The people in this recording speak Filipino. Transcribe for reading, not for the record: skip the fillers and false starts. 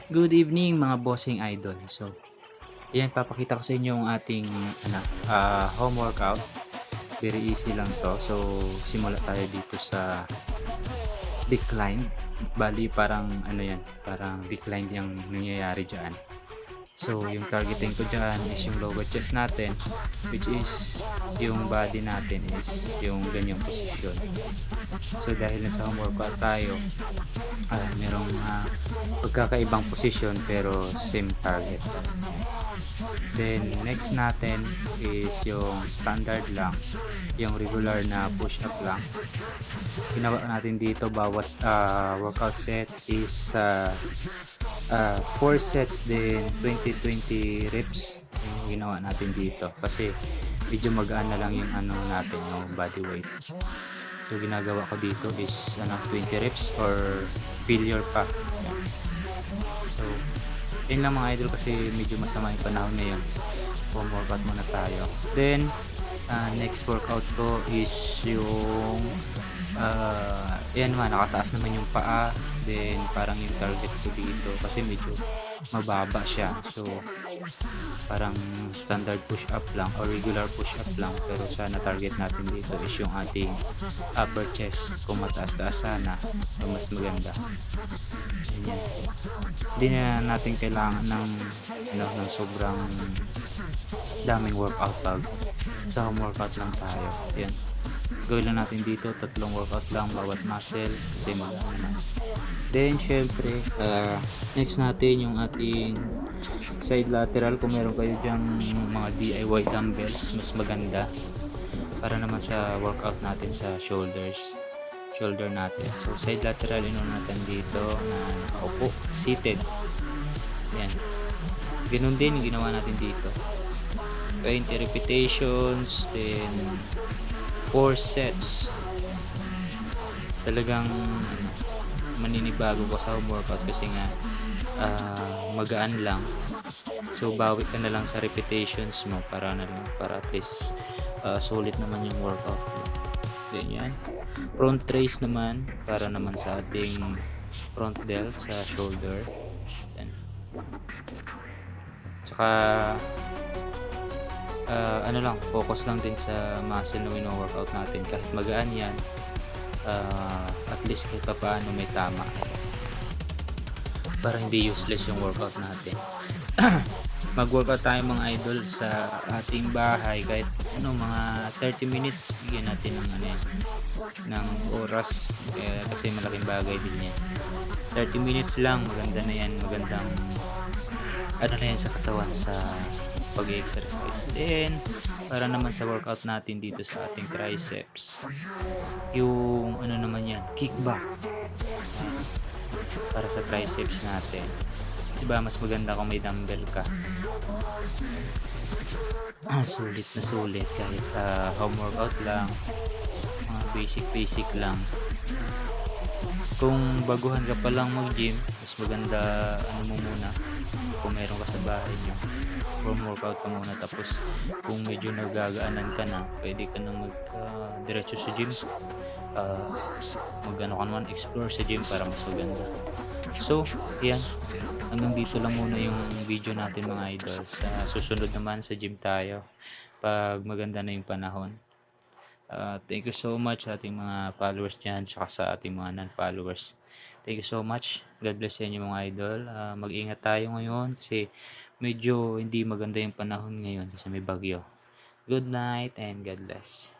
Good evening mga bossing idol. So, ayan papakita ko sa inyo yung ating home workout. Very easy lang 'to. So, simula tayo dito sa decline. Bali parang ano 'yan, parang decline yung nangyayari diyan. So, yung targeting ko diyan is yung lower chest natin, which is yung body natin is yung ganyang posisyon. So, dahil nasa home workout tayo, merong pagkakaibang posisyon pero same target. Then next natin is yung standard lang, yung regular na push up lang. Ginawa natin dito bawat workout set is 4 sets din 20-20 reps yung ginawa natin dito kasi medyo magaan na lang yung natin yung body weight. So ginagawa ko dito is 20 reps or failure pa. Yan. So yun lang mga idol kasi medyo masama yung panahon ngayon. Home workout muna tayo. Then next workout ko is yung ayan naman, nakataas naman yung paa. Then parang yung target ko dito kasi medyo mababa siya. So parang standard push up lang or regular push up lang, pero sana target natin dito is yung ating upper chest. Kung mataas-taas sana mas maganda. Ganyan. Hindi na natin kailangan ng sobrang daming workout pag sa home workout lang tayo. Yan. Gawin lang natin dito, tatlong workout lang bawat muscle kasi magana na. Then syempre, next natin yung ating side lateral. Kung meron kayo dyang mga DIY dumbbells, mas maganda para naman sa workout natin sa shoulder natin. So side lateral natin dito na nakaupo, seated. Yan. Ganun din yung ginawa natin dito. 20 repetitions, then 4 sets. Talagang maninibago ko sa home workout kasi nga magaan lang. So bawi ka na lang sa repetitions mo para at least sulit naman yung workout mo. Ganyan. Front raise naman para naman sa ating front delt sa shoulder. Yan. Tsaka focus lang din sa muscle na wino-workout natin. Kahit magaan yan, at least kahit paano may tama para hindi useless yung workout natin. Mag-workout tayo mga idol sa ating bahay kahit mga 30 minutes, bigyan natin ng oras kasi malaking bagay din yan. 30 minutes lang, maganda na yan, magandang na yan sa katawan sa pag-exercise. Then para naman sa workout natin dito sa ating triceps, yung naman yan, kickback. Para sa triceps natin, diba mas maganda kung may dumbbell ka. Sulit kahit home workout lang, mga basic lang. Kung baguhan ka pa lang mag gym, mas maganda mo muna kung meron ka sa bahay nyo, home workout ka muna, tapos kung medyo nagagaanan ka na, pwede ka nang mag diretso sa gym, ka naman explore sa gym para mas maganda. So yan, hanggang dito lang muna yung video natin mga idol. Sa susunod naman sa gym tayo pag maganda na yung panahon. Thank you so much sa ating mga followers dyan, saka sa ating mga non-followers. Thank you so much. God bless sa inyo mga idol. Mag-ingat tayo ngayon kasi medyo hindi maganda yung panahon ngayon kasi may bagyo. Good night and God bless.